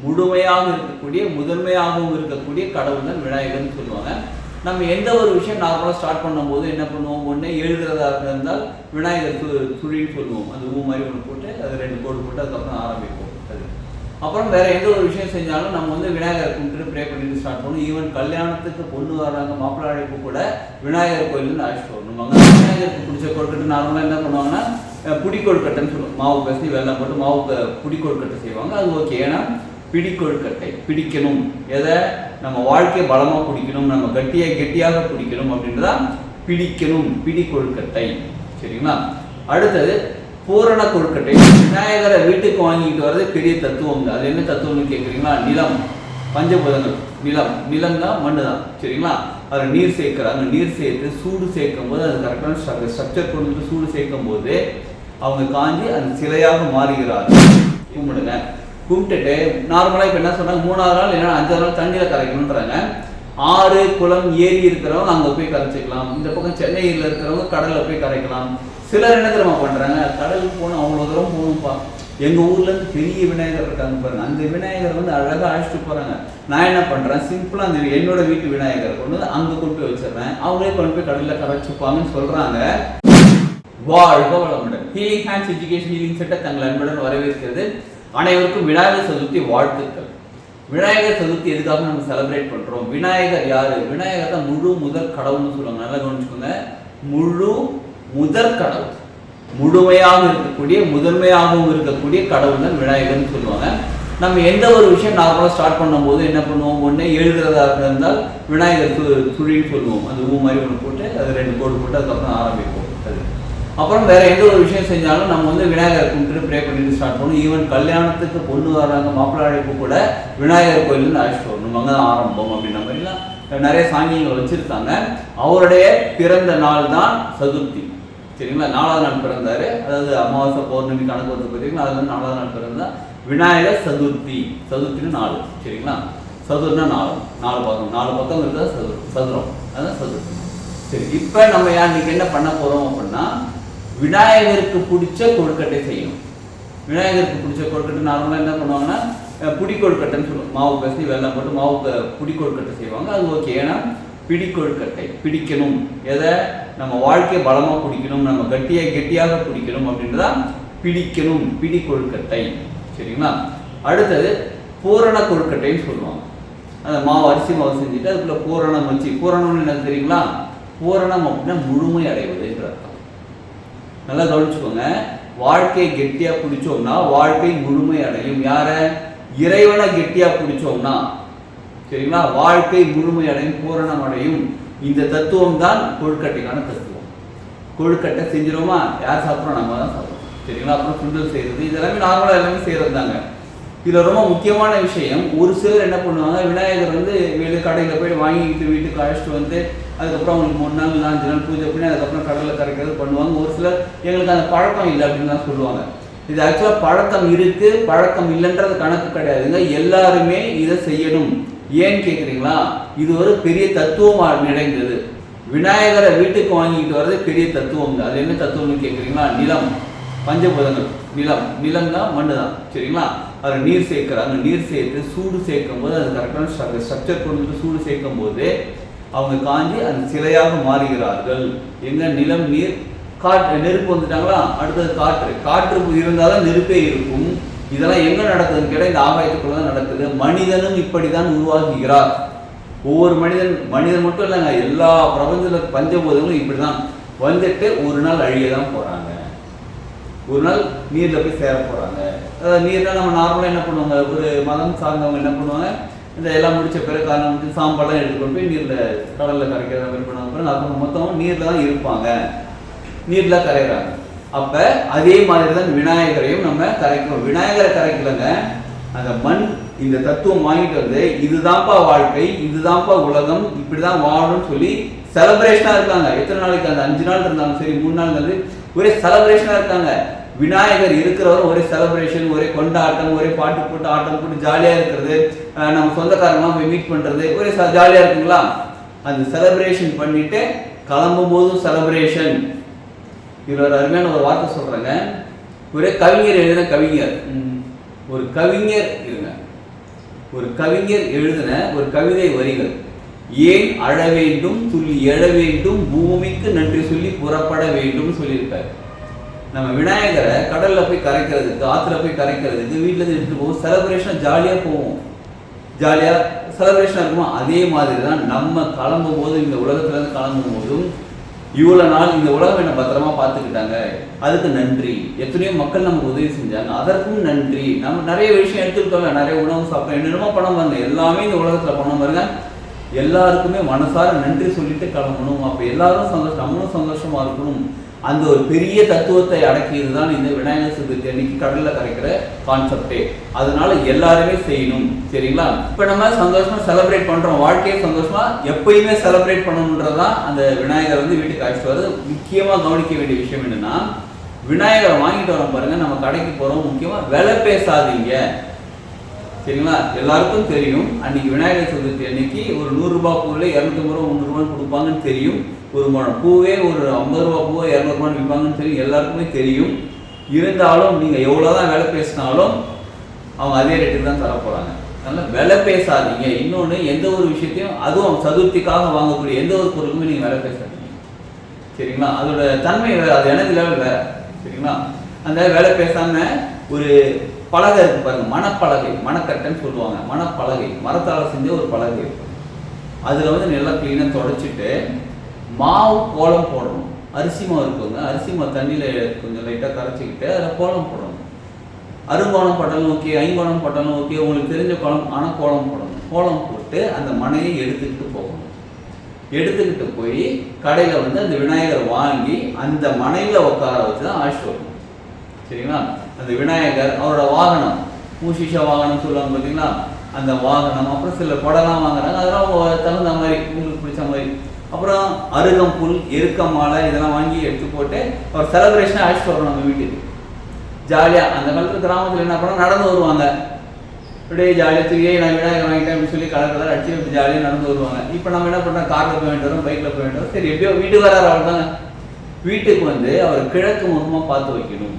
முழுமையாக இருக்கக்கூடிய முதன்மையாகவும் இருக்கக்கூடிய கடவுள் தான் விநாயகர்னு சொல்லுவாங்க. நம்ம எந்த ஒரு விஷயம் நார்மலாக ஸ்டார்ட் பண்ணும்போது என்ன பண்ணுவோம், ஒன்று எழுதுறதா இருந்தால் விநாயகர் துழின்னு சொல்லுவோம். அது ஊ மாதிரி ஒன்று போட்டு அது 2 கோடு போட்டு அதுக்கப்புறம் ஆரம்பிப்போம். அது அப்புறம் வேற எந்த ஒரு விஷயம் செஞ்சாலும் நம்ம விநாயகரை கும்பிட்டு ப்ரே பண்ணிட்டு ஸ்டார்ட் பண்ணுவோம். ஈவன் கல்யாணத்துக்கு பொண்ணு வராங்க மாப்பிள்ளை அழைப்பு கூட விநாயகர் கோயில்னு அழைச்சிட்டு வரணுமாங்க. விநாயகருக்கு பிடிச்ச கொழுக்கட்டை நார்மலாக என்ன பண்ணுவாங்கன்னா புடி கொழுக்கட்டைன்னு சொல்லுவோம். மாவு பேசி வெள்ளம் போட்டு மாவுக்கு புடி கொழுக்கட்டை செய்வாங்க. அது ஓகே. ஏன்னா பிடி கொழுக்கட்டை பிடிக்கணும், எதை நம்ம வாழ்க்கையை பலமாக பிடிக்கணும், நம்ம கெட்டியாக பிடிக்கணும் அப்படின்றதா பிடிக்கணும், பிடி கொழுக்கட்டை. சரிங்களா? அடுத்தது பூரண கொழுக்கட்டை. விநாயகரை வீட்டுக்கு வாங்கிட்டு வர்றது பெரிய தத்துவம். அது என்ன தத்துவம்னு கேட்குறீங்களா? நிலம், பஞ்சபூதங்கள். நிலம் தான், மண்ணு தான். சரிங்களா? அதில் நீர் சேர்க்குறாங்க. நீர் சேர்த்து சூடு சேர்க்கும் போது அது கரெக்டான ஸ்ட்ரக்சர் கொண்டு வந்து சூடு சேர்க்கும் போது அவங்க காஞ்சி அந்த சிலையாக மாறுகிறார்கள். கும்பிடுங்க. கும்பிட்டுட்டு நார்மலாக இப்போ என்ன சொன்னாங்க, 3ஆவது நாள் இல்லைன்னா 5ஆவது நாள் தண்ணியில் கரைக்கணுன்றாங்க. ஆறு குளம் ஏரி இருக்கிறவங்க அங்கே போய் கரைச்சிக்கலாம். இந்த பக்கம் சென்னையில் இருக்கிறவங்க கடலில் போய் கரைக்கலாம். சிலர் என்ன தெரியுமா பண்ணுறாங்க, கடலுக்கு போகணும், அவ்வளோ தூரம் போகணும்ப்பா, எங்கள் ஊர்லேருந்து பெரிய விநாயகர் இருக்காங்க பாருங்க, அந்த விநாயகர் அழகாக அழைச்சிட்டு போகிறாங்க. நான் என்ன பண்ணுறேன், சிம்பிளாக அந்த என்னோட வீட்டு விநாயகரை கொண்டு வந்து அங்கே கொண்டு போய் வச்சிடுறேன், அவங்களே கொண்டு போய் கடலில் கரைச்சிப்பாங்கன்னு சொல்கிறாங்க. வாழ்க வளமுடன். Healing hands education healing centre தங்கள் அன்புடன் வரவேற்கிறது. அனைவருக்கும் விநாயகர் சதுர்த்தி வாழ்த்துக்கள். விநாயகர் சதுர்த்தி எதுக்காக நம்ம செலிப்ரேட் பண்ணுறோம்? விநாயகர் யாரு? விநாயகர் தான் முழு முதற் கடவுள்னு சொல்லுவாங்க. நல்லா கவனிச்சுக்கோங்க. முழு முதற் கடவுள், முழுமையாக இருக்கக்கூடிய முதன்மையாகவும் இருக்கக்கூடிய கடவுள் தான் விநாயகர்னு சொல்லுவாங்க. நம்ம எந்த ஒரு விஷயம் நார்மலாக ஸ்டார்ட் பண்ணும்போது என்ன பண்ணுவோம், ஒன்று எழுதுறதா இருந்தால் விநாயகர் துழின்னு சொல்லுவோம். அது ஊ மாதிரி ஒன்று போட்டு அது 2 கோடு போட்டு அதுக்கப்புறம் ஆரம்பிப்போம். அது அப்புறம் வேற எந்த ஒரு விஷயம் செஞ்சாலும் நம்ம விநாயகரை கும்பிட்டு ப்ரே பண்ணிட்டு ஸ்டார்ட் பண்ணுவோம். ஈவன் கல்யாணத்துக்கு பொண்ணு வராங்க மாப்பிள்ளை அழைப்பு கூட விநாயகர் கோயில்னு அழைச்சிட்டு வரணும், அங்கே தான் ஆரம்பம் அப்படின்ற மாதிரிலாம் நிறைய சாங்கியங்கள் வச்சிருக்காங்க. அவருடைய பிறந்த நாள் தான் சதுர்த்தி. சரிங்களா? 4ஆவது நாள் பிறந்தாரு. அதாவது அமாவாசை பௌர்ணமி கணக்கு வந்து பார்த்தீங்கன்னா அது 4ஆவது நாள் பிறந்தா விநாயகர் சதுர்த்தி. சதுர்த்தின்னு 4. சரிங்களா? சதுர்னா 4 பக்கம், 4 பக்கம் இருக்கிறது சதுரம், அதுதான் சதுர்த்தி. சரி, இப்போ நம்ம இன்னைக்கு என்ன பண்ண போறோம் அப்படின்னா, விநாயகருக்கு பிடிச்ச கொழுக்கட்டை செய்யணும். விநாயகருக்கு பிடிச்ச கொழுக்கட்டை நார்மலாக என்ன பண்ணுவாங்கன்னா புடி கொழுக்கட்டைன்னு சொல்லுவோம். மாவு பேசி வெள்ளம் போட்டு மாவுக்கு புடி கொழுக்கட்டை செய்வாங்க. அது ஓகே. ஏன்னா பிடி கொழுக்கட்டை பிடிக்கணும், எதை நம்ம வாழ்க்கையை பலமாக பிடிக்கணும், நம்ம கெட்டியாக பிடிக்கணும் அப்படின்றதா பிடிக்கணும், பிடி கொழுக்கட்டை. சரிங்களா? அடுத்தது பூரண கொழுக்கட்டைன்னு சொல்லுவாங்க. அந்த மாவு அரிசி மாவு செஞ்சுட்டு அதுக்குள்ள பூரணம் வச்சு, பூரணம்னு என்ன தெரியுங்களா? பூரணம் அப்படின்னா முழுமை அடைவதுன்ற அர்த்தம். நல்லா கவனிச்சுக்கோங்க. வாழ்க்கையை கெட்டியா பிடிச்சோம்னா வாழ்க்கை முழுமை அடையும். யார? இறைவனை கெட்டியா பிடிச்சோம்னா. சரிங்களா? வாழ்க்கை முழுமை அடையும், பூரணம் அடையும். இந்த தத்துவம் தான் கொழுக்கட்டைக்கான தத்துவம். கொழுக்கட்டை செஞ்சிருவோமா? யார் சாப்பிட்றோம்? நம்ம தான் சாப்பிட்றோம். சரிங்களா? அப்புறம் சுண்டல் செய்யறது, இதெல்லாமே நார்மலாக எல்லாமே செய்யறது தாங்க. இதில் ரொம்ப முக்கியமான விஷயம், ஒரு சிலர் என்ன பண்ணுவாங்க, விநாயகர் கடையில் போய் வாங்கிட்டு வீட்டுக்கு அழைச்சிட்டு வந்து அதுக்கப்புறம் அவங்களுக்கு 3 நாள் 4 நாள் பூஜை பண்ணி அதுக்கப்புறம் கடலில் கரைக்கிறது பண்ணுவாங்க. ஒரு சிலர் எங்களுக்கு அந்த பழக்கம் இல்லை அப்படின்னு தான் சொல்லுவாங்க. இது ஆக்சுவலாக பழக்கம் இருக்கு, பழக்கம் இல்லைன்றது கணக்கு கிடையாதுங்க. எல்லாருமே இதை செய்யணும். ஏன்னு கேட்குறீங்களா? இது ஒரு பெரிய தத்துவம் நிறைந்தது. விநாயகரை வீட்டுக்கு வாங்கிட்டு வர்றது பெரிய தத்துவம். அது என்ன தத்துவம்னு கேட்குறீங்களா? நிலம், பஞ்சபூதங்கள். நிலம் தான், மண்ணு தான். சரிங்களா? அதில் நீர் சேர்க்குறாங்க. நீர் சேர்த்து சூடு சேர்க்கும் போது அது கரெக்டான ஸ்ட்ரக்சர் கொண்டு வந்து சூடு சேர்க்கும் போது அவங்க காஞ்சி அந்த சிலையாக மாறுகிறார்கள். எங்க? நிலம், நீர், காற்று. நெருப்பு வந்துட்டாங்களா? அடுத்தது காற்று. காற்று இருந்தால்தான் நெருப்பே இருக்கும். இதெல்லாம் எங்க நடக்குதுன்னு கேட்டால் இந்த ஆகாயத்துக்குள்ள தான் நடக்குது. மனிதனும் இப்படிதான் உருவாகுகிறார். ஒவ்வொரு மனிதன் மட்டும் இல்லைங்க, எல்லா பிரபஞ்சத்தில் பஞ்சபூதங்களும் இப்படிதான் வந்துட்டு ஒரு நாள் அழியதான் போறாங்க. ஒரு நாள் நீரில் போய் சேர போறாங்க. அதாவது நீர்னா நம்ம நார்மலாக என்ன பண்ணுவாங்க, ஒரு மதம் சார்ந்தவங்க என்ன பண்ணுவாங்க, இந்த எல்லாம் முடிச்ச பிறகு காரணம் வந்து சாம்பார்லாம் எடுத்துக்கொண்டு போய் நீரில் கடலில் கரைக்கிற மாதிரி பண்ணுவாங்க. அப்போ மொத்தம் நீரில் தான் இருப்பாங்க, நீரில் கரைகிறாங்க. அப்போ அதே மாதிரி தான் விநாயகரையும் நம்ம கரைக்கிறோம். விநாயகரை கரைக்கலங்க, அந்த மண் இந்த தத்துவம் வாங்கிட்டு வந்து இதுதான்ப்பா வாழ்க்கை, இதுதான்ப்பா உலகம், இப்படிதான் வாழணும்னு சொல்லி செலிப்ரேஷனா இருக்காங்க. எத்தனை நாளைக்கு? அந்த 5 நாள் இருந்தாலும் சரி, 3 நாள் இருந்து ஒரே செலிப்ரேஷனா இருக்காங்க. விநாயகர் இருக்கிறவரும் ஒரே செலிப்ரேஷன், ஒரே கொண்டாட்டம், ஒரே பாட்டு போட்டு ஆட்டம் போட்டு ஜாலியா இருக்கிறது, நம்ம சொந்தக்காரங்களாம் போய் மீட் பண்றது, ஒரே ஜாலியா இருக்குங்களா? அந்த செலிப்ரேஷன் பண்ணிட்டு கிளம்பும் போதும் செலிப்ரேஷன். இதுல ஒரு அருமையான ஒரு வார்த்தை சொல்றேங்க. ஒரே கவிஞர் எழுதின கவிஞர், ஒரு கவிஞர் இருங்க, ஒரு கவிஞர் எழுதின ஒரு கவிதை வரிகள். ஏன் அழ வேண்டும், துள்ளி எழ வேண்டும், பூமிக்கு நன்றி சொல்லி புறப்பட வேண்டும் சொல்லியிருக்காரு. நம்ம விநாயகரை கடல்ல போய் கரைக்கிறதுக்கு, ஆத்துல போய் கரைக்கிறதுக்கு வீட்டுல இருந்து எடுத்துட்டு போவோம். செலிப்ரேஷன் ஜாலியா போவோம், ஜாலியா செலிப்ரேஷன் இருக்குமா? அதே மாதிரி தான் நம்ம கிளம்பும் போது, இந்த உலகத்துல இருந்து கிளம்பும் போதும் இவ்வளவு நாள் இந்த உலகம் என்ன பத்திரமா பார்த்துக்கிட்டாங்க, அதுக்கு நன்றி. எத்தனையோ மக்கள் நமக்கு உதவி செஞ்சாங்க, அதற்கும் நன்றி. நம்ம நிறைய விஷயம் எடுத்துக்கிட்டோம், நிறைய உணவு சாப்பிட்டோம், என்னென்னமோ பண்ண பாருங்க, எல்லாமே இந்த உலகத்துல பண்ண பாருங்க. எல்லாருக்குமே மனசார நன்றி சொல்லிட்டு கிளம்பணும். அப்ப எல்லாரும் சந்தோஷம், நம்மளும் சந்தோஷமா இருக்கணும். அந்த ஒரு பெரிய தத்துவத்தை அடக்கியது தான் இந்த விநாயகர் சதுர்த்தி அன்னைக்கு கடல்ல கரைக்கிற கான்செப்டே. அதனால எல்லாருமே செய்யணும், சரிங்களா? இப்ப நம்ம சந்தோஷமா செலிப்ரேட் பண்றோம், வாழ்க்கையை சந்தோஷமா எப்பயுமே செலிப்ரேட் பண்ணணும்ன்றதான் அந்த விநாயகர் வீட்டுக்கு அழைச்சிட்டு வர்றது. முக்கியமா கவனிக்க வேண்டிய விஷயம் என்னன்னா, விநாயகரை வாங்கிட்டு வரோம் பாருங்க, நம்ம கடைக்கு போறோம், முக்கியமா விலை பேசாதீங்க, சரிங்களா? எல்லாருக்கும் தெரியும் அன்னைக்கு விநாயகர் சதுர்த்தி அன்னைக்கு ஒரு 100 ரூபாய் பூவில் 250 ரூபா 300 ரூபான்னு கொடுப்பாங்கன்னு தெரியும். ஒரு பூவே ஒரு 50 ரூபா பூவை 200 ரூபான்னு விற்பாங்கன்னு தெரியும், எல்லாருக்குமே தெரியும். இருந்தாலும் நீங்க எவ்வளவுதான் விலை பேசினாலும் அவங்க அதே ரேட்டுக்கு தான் தர போறாங்க. அதனால விலை பேசாதீங்க. இன்னொன்று, எந்த ஒரு விஷயத்தையும், அதுவும் சதுர்த்திக்காக வாங்கக்கூடிய எந்த ஒரு பொருளுக்குமே நீங்க விலை பேசாதீங்க, சரிங்களா? அதோட தன்மை வேற, அது எனது லெவல் வேற, சரிங்களா? அந்த விலை பேசாம ஒரு பலகை இருக்கு பாருங்க, மணப்பலகை, மணக்கட்டைன்னு சொல்லுவாங்க. மணப்பலகை மரத்தால் செஞ்ச ஒரு பலகை இருக்கும். அதுல நல்லா கிளீனா தொடச்சிட்டு மாவு கோலம் போடணும். அரிசி மாவு இருக்குங்க, அரிசி மாவு தண்ணியில கொஞ்சம் லைட்டா கரைச்சிக்கிட்டு அதில் கோலம் போடணும். அருங்கோணம் போட்டாலும் ஓகே, ஐங்கோணம் போட்டாலும் ஓகே, உங்களுக்கு தெரிஞ்ச கோலம், ஆனால் கோலம் போடணும். கோலம் போட்டு அந்த மனையை எடுத்துக்கிட்டு போகணும். எடுத்துக்கிட்டு போய் கடையில அந்த விநாயகர் வாங்கி அந்த மனையில உட்கார வச்சு தான் அழைச்சிட்டு வரணும், சரிங்களா? அந்த விநாயகர் அவரோட வாகனம், மூஷிஷா வாகனம் சொல்லுவாங்க பார்த்தீங்களா, அந்த வாகனம். அப்புறம் சில கொடைலாம் வாங்குறாங்க, அதெல்லாம் அவங்க தகுந்த மாதிரி, உங்களுக்கு பிடிச்ச மாதிரி. அப்புறம் அருகம்புல், எருக்க மாலை இதெல்லாம் வாங்கி எடுத்து போட்டு ஒரு செலிப்ரேஷனாக அழைச்சிட்டு வரணும் நம்ம வீட்டுக்கு. ஜாலியாக அந்த காலத்தில் கிராமத்தில் என்ன பண்ணால் நடந்து வருவாங்க, அப்படியே ஜாலியாக தூயே நான் விநாயகர் வாங்கிட்டேன் அப்படின்னு சொல்லி கலர் கலர் அடிச்சு அப்படி ஜாலியாக நடந்து வருவாங்க. இப்போ நம்ம என்ன பண்ணுறோம், காரில் போய் வேண்டிட்டு வரோம், பைக்கில் போய் வேண்டிட்டு வரோம். சரி, எப்படியோ வீட்டுக்கு வராரு அவள் தாங்க. வீட்டுக்கு அவர் கிழக்கு முகமாக பார்த்து வைக்கணும்.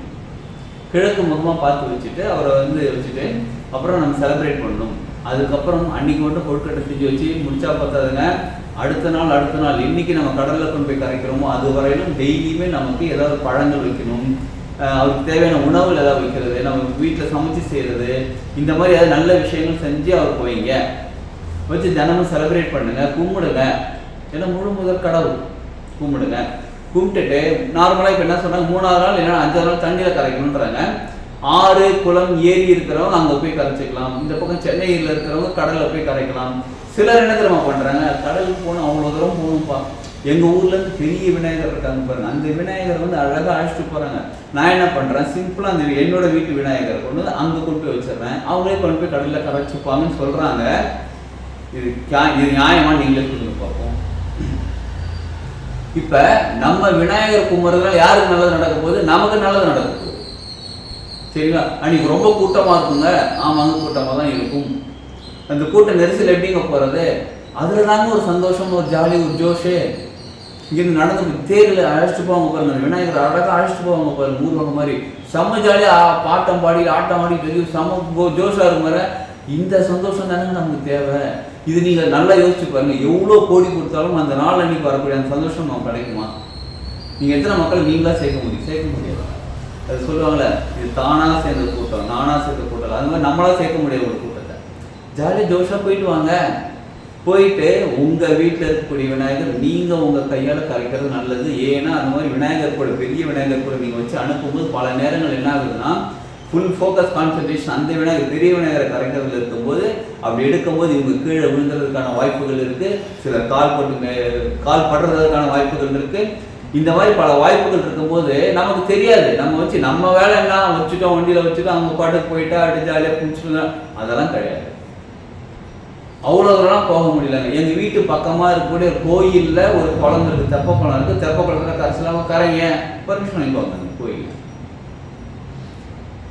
கிழக்கு முகமாக பார்த்து வச்சுட்டு அவரை வச்சுட்டு அப்புறம் நம்ம செலிப்ரேட் பண்ணணும். அதுக்கப்புறம் அன்னைக்கு மட்டும் கொழுக்கட்டை செஞ்சு வச்சு முடிச்சா பார்த்தாதுங்க, அடுத்த நாள் இன்னைக்கு நம்ம கடலில் கொண்டு போய் கரைக்கிறோமோ அது வரையிலும் டெய்லியுமே நமக்கு ஏதாவது பழங்கள் வைக்கணும், அவருக்கு தேவையான உணவுகள் ஏதாவது வைக்கிறது, நம்ம வீட்டில் சமைச்சு செய்கிறது, இந்த மாதிரி ஏதாவது நல்ல விஷயங்கள் செஞ்சு அவருக்கு வைங்க. வச்சு தினமும் செலிப்ரேட் பண்ணுங்க, கும்பிடுங்க. ஏன்னா முழு முதல் கடவுள், கும்பிடுங்க. கும்பிட்டுட்டு நார்மலாக இப்போ என்ன சொன்னாங்க, 3ஆவது நாள் இல்லைன்னா 5ஆவது நாள் தண்ணியில் கரைக்கணுன்றாங்க. ஆறு குளம் ஏரி இருக்கிறவங்க அங்கே போய் கரைச்சிக்கலாம். இந்த பக்கம் சென்னையில் இருக்கிறவங்க கடலில் போய் கரைக்கலாம். சிலர் என்ன தெரியுமா பண்ணுறாங்க, கடலுக்கு போகணும், அவ்வளோ தூரம் போகணும்ப்பா, எங்கள் ஊர்லேருந்து பெரிய விநாயகர் இருக்காங்க பாருங்க, அந்த விநாயகர் அழகாக அழைச்சிட்டு போகிறாங்க. நான் என்ன பண்ணுறேன், சிம்பிளாக அந்த என்னோட வீட்டு விநாயகரை கொண்டு வந்து அங்கே கொண்டு போய் வச்சிடுறேன், அவங்களே கொண்டு போய் கடலில் கரைச்சிப்பாங்கன்னு சொல்கிறாங்க. இது நியாயமா? நீங்களே சொல்லுங்க பார்ப்போம். இப்ப நம்ம விநாயகர் கும்பிட்றதுனால யாருக்கு நல்லது நடக்க போகுது? நமக்கு நல்லது நடக்க போகுது, சரிங்களா? அன்னைக்கு ரொம்ப கூட்டமா இருக்குங்க, ஆமாங்க கூட்டமா தான் இருக்கும். அந்த கூட்ட நெரிசல் எப்படிங்க போறது? அதுல தாங்க ஒரு சந்தோஷம், ஒரு ஜாலி, ஒரு ஜோஷு. இங்கிருந்து நடந்து தேர்ல அழைச்சிட்டு போவாங்க பாருங்க, விநாயகர் அழகாக அழைச்சிட்டு போவாங்க பாருங்க, ஊர்வலம் மாதிரி செம்ம ஜாலியா பாட்டம் பாடி ஆட்டம் ஆடி தெரியும், செம்ம ஜோஷா இருக்கும் பாரு. இந்த சந்தோஷம் தானே நமக்கு தேவை. இது நீங்க நல்லா யோசிச்சு பாருங்க, எவ்வளவு கோடி கொடுத்தாலும் அந்த நாள் அன்னைக்கு வரக்கூடிய அந்த சந்தோஷம் நமக்கு கிடைக்குமா? நீங்க எத்தனை மக்கள் நீங்களா சேர்க்க முடியாது. அது சொல்லுவாங்கல்ல, இது தானா சேர்ந்த கூட்டம், நானா சேர்ந்த கூட்டம், அது மாதிரி நம்மளா சேர்க்க முடியாது ஒரு கூட்டத்தை. ஜாலியா ஜோஷா போயிட்டு வாங்க. போயிட்டு உங்க வீட்டில் இருக்கக்கூடிய விநாயகர் நீங்க உங்க கையால கரைக்கிறது நல்லது. ஏன்னா அந்த மாதிரி விநாயகர் கூட, பெரிய விநாயகர் கூட நீங்க வச்சு அனுப்பும்போது பல நேரங்கள் என்ன ஆகுதுன்னா, ஃபுல் ஃபோக்கஸ் கான்சன்ட்ரேஷன் அந்த விநாயகர், பெரிய விநாயகரை கரைக்கிறதுல இருக்கும்போது அப்படி எடுக்கும்போது இவங்க கீழே விழுந்துறதுக்கான வாய்ப்புகள் இருக்கு, சிலர் கால் படுறதுக்கான வாய்ப்புகள் இருக்கு. இந்த மாதிரி பல வாய்ப்புகள் இருக்கும்போது நமக்கு தெரியாது, நம்ம வச்சு நம்ம வேலை என்ன வச்சுட்டோம், வண்டியில வச்சுட்டோம், அவங்க பாட்டுக்கு போயிட்டா அப்படி ஜாலியாக பிடிச்சிட்டு, அதெல்லாம் கிடையாது. அவ்வளோ தூரம் போக முடியலங்க. எங்கள் வீட்டு பக்கமாக இருக்கக்கூடிய கோயிலில் ஒரு குளம் இருக்குது, தெப்ப குளம் இருக்குது. தெப்ப குளத்தில் கரைச்சலாம கரைங்க பர்மிஷன் வாங்கிக்குவாங்க கோயில்.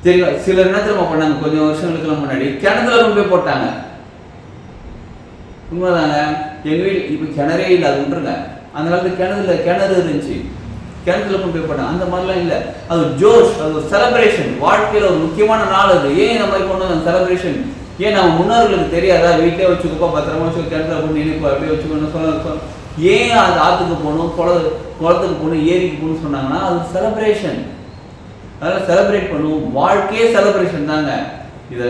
சரிங்களா? சில நேரத்தில் பண்ணாங்க, கொஞ்சம் வருஷங்களுக்குலாம் முன்னாடி கிணத்துல கொண்டு போய் போட்டாங்க. உண்மைதாங்க. எங்கள் வீடு இப்போ கிணறே இல்லை, அது விட்டுருங்க. அந்த காலத்துல கிணறு இருந்துச்சு, கிணத்துல கொண்டு போய் போட்டாங்க. அந்த மாதிரிலாம் இல்லை. அது ஜோஷ், அது ஒரு செலிப்ரேஷன், வாழ்க்கையில் ஒரு முக்கியமான நாள் அது. ஏன் இந்த மாதிரி கொண்டு வந்த செலிப்ரேஷன்? ஏன் நம்ம முன்னோர்களுக்கு தெரியாதா? வீட்டிலே வச்சுக்கப்பா, பத்திரமா வச்சு கிணத்துல போட்டு நினைப்பா, அப்படியே வச்சுக்கணும் சொல்ல. ஏன் அது ஆற்றுக்கு போகணும், குளத்துக்கு போகணும், ஏரிக்கு போகணும்னு சொன்னாங்கன்னா அது செலிப்ரேஷன். அதெல்லாம் செலிப்ரேட் பண்ணுவோம். வாழ்க்கையே செலிப்ரேஷன் தாங்க. இதை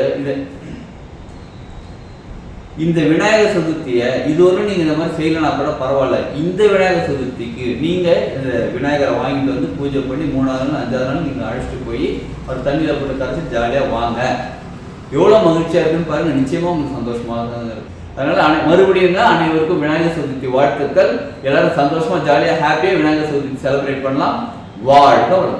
இந்த விநாயகர் சதுர்த்தியை இதுவரை நீங்கள் இந்த மாதிரி செய்யலனா கூட பரவாயில்ல. இந்த விநாயகர் சதுர்த்திக்கு நீங்கள் இந்த விநாயகரை வாங்கிட்டு வந்து பூஜை பண்ணி 3வது நாள் 5வது நாள் நீங்கள் அழைச்சிட்டு போய் ஒரு தண்ணியில் போட்டு கரைச்சி ஜாலியாக வாங்க. எவ்வளோ மகிழ்ச்சியாக இருக்குன்னு பாருங்கள். நிச்சயமாக உங்களுக்கு சந்தோஷமாக தான் இருக்கும். அதனால் மறுபடியும் அனைவருக்கும் விநாயகர் சதுர்த்தி வாழ்த்துக்கள். எல்லாரும் சந்தோஷமாக ஜாலியாக ஹாப்பியாக விநாயகர் சதுர்த்தி செலிப்ரேட் பண்ணலாம். வாழ்க வளமுடன்.